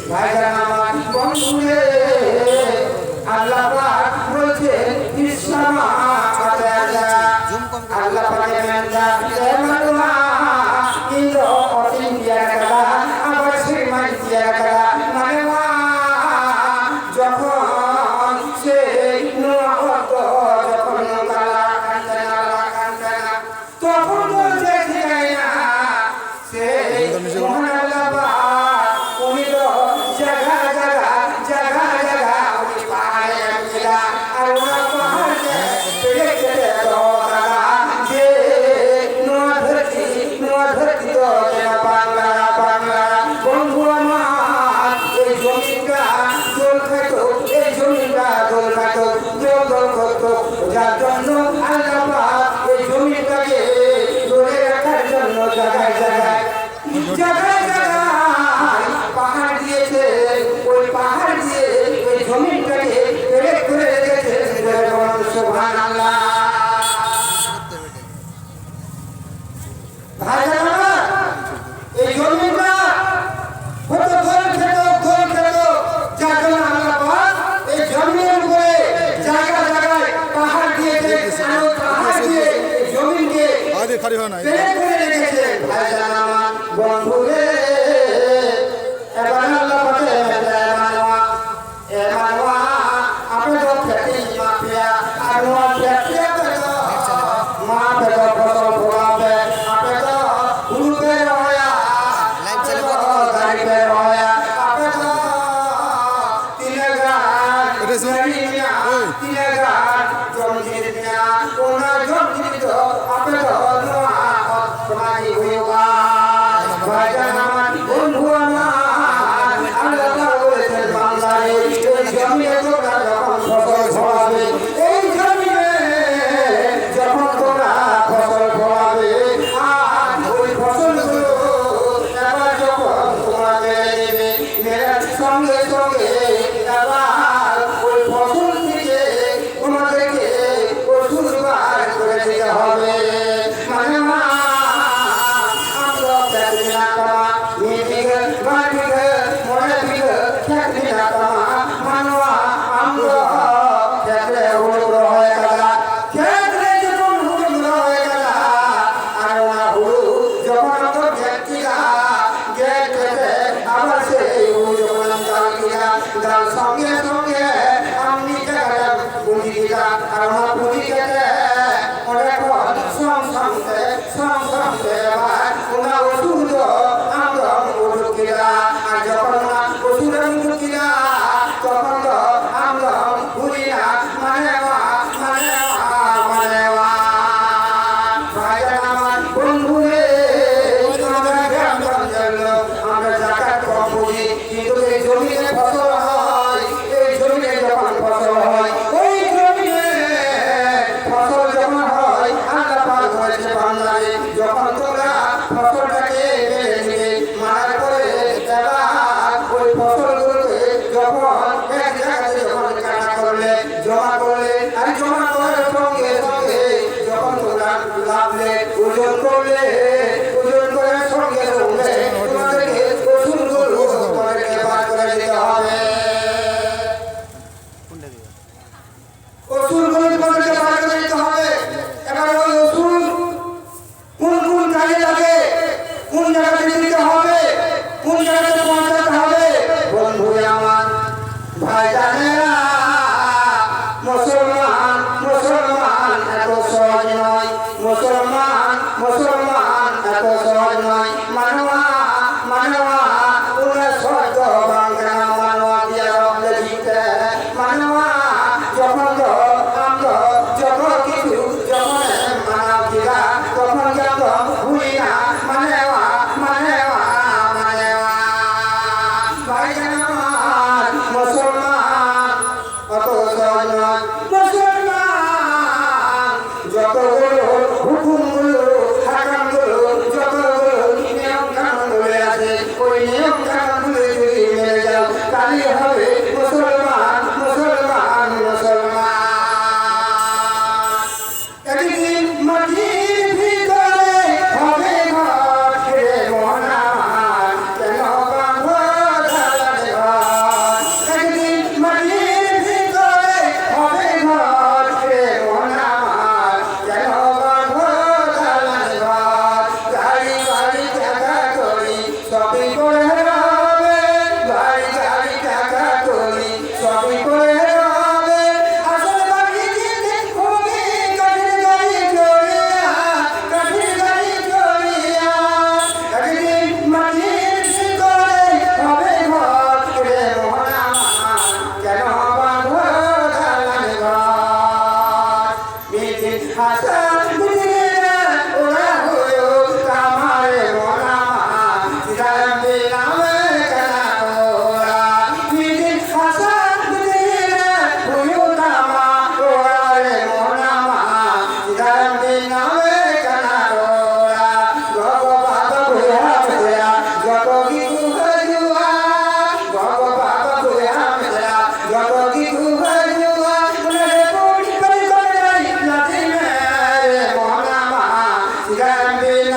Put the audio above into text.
ভাইজান আমার বন্ধুরে আল্লাহ পাক বলছেন ইসলামা আল্লাহ পাকের মেন্দা দেমালুমা ইলো অতিন দিয়া কাদা আবার শ্রীমান দিয়া কাদা মানে যখন সে নোয়াত যখন কালা কান্দনা তখন বলছে ঠিক না সে মহান আল্লাহ পাক উনি তো জায়গা জায়গা জায়গা জায়গা উনি পাহাড়ে গেলা আর ওনার পাহাড়ে পেড়ে কেটে দোরা যে নোয়া ধরতি তো বাংলা বাংলা বন্ধু আমার এই জমিটা দোল খাইতো এই জমিটা দোল খাইতো দোল করতো যার জন্য আল্লাহ পাক এই জমিটাকে ধরে রাখার জন্য জায়গায় জায়গায় জায়গায় জায়গায় পাহাড় দিয়েছে ওই পাহাড় দিয়ে ওই জমিটাকে পেরে করে রেখেছে সুবহানাল্লাহ। ভাইজান আমার এই জমিটা হতো গোল খেত যার জন্য আল্লাহ পাক এই জমির উপরে জায়গা জায়গায় পাহাড় দিয়েছে আর পাহাড় দিয়ে জমিকে পেরে করে রেখেছে। ভাইজান আমার বন্ধুরে এবার আল্লাহ পাকে মানওয়া আপনি তো খেতে মাফিয়া আর নোয়া খেতে মা পেতো ফসল ফলাবে আপনি তো হুলুকে রয়া দাঁড়িয়ে রয়া আপনি তো তিলেগান জমজির মিয়া ওনা জমজির তো আপনি তো নোয়া তোমারি হইবা। ভাইজান আমার বন্ধু আমার আল্লাহ বলেছেন বাংলায় এই জমিনে তোমরা যখন ফসল ফলাবে এই জমিনে যখন তোমরা ফসল ফলাবে আর ওই ফসলগুলো এবার যখন তোমরা মেরে মেরার সঙ্গে সঙ্গে এবার ওই ফসল থেকে তোমাদেরকে ওষুধ বার করে দিতে হবে। মানে সঙ্গে সঙ্গে আমি বুঝি দিলাম আর বুঝি গেলে অনেক সঙ্গে এবার ওনার ওষুধ আমরা ওষুধ কিনা আর যখন ওষুধ ওষুধ কিনা তখন তো আমরা ভুলি না মানে ভাইজান আমার বন্ধুরে আমরা জাকাত কম বুঝি কিন্তু এই জমিনে ফসল হয় এই জমিনে যখন ফসল হয় ওই জমিনে ফসল যখন হয় আল্লাহ পাক বলেছে বান্দারে যখন তোমরা ফসলটাকে মেরে নিয়ে মারার পরে এবার ওই ফসলগুলোকে যখন এক জায়গাতে যখন কাটা করলে জমা করলে আর জমা করার সঙ্গে সঙ্গে যখন তোমরা লাভলে ওজন করলে ওজন করার সঙ্গে সঙ্গে তোমাদেরকে ওষুধগুলো তোমাদেরকে বার করে দিতে হবে। ওষুধগুলো তোমাদেরকে বার করে দিতে হবে। এবার ওই ওষুধ কোন কোন কাজে লাগে কোন জায়গাতে দিতে হবে কোন জায়গাতে পৌঁছাতে হবে বন্ধু আমার ভাইজানেরা মুসলমান এত সহজ নয় মুসলমান এত সহজ নয় মানওয়া উনি সহজ বাংলা মানওয়া দিয়া রহলে দিতে মানওয়া যখন আমরা যখন কিছু যখন মানব দিলা তখন যত ভুলি না মানেওয়া ভাইজান আমার মুসলমান অত সহজ নয় মুসলমান যতগুলো হুকুমগুলো হাকামগুলো যতগুলো নিয়ম কানুনগুলো আছে ওই নিয়ম কানুনগুলো যদি মেনে যাও তাহলে হবে মুসলমান একদিন মাটির ভিতরে হবে ঘর মনা কেন বাঁধো জ্ঞান দিন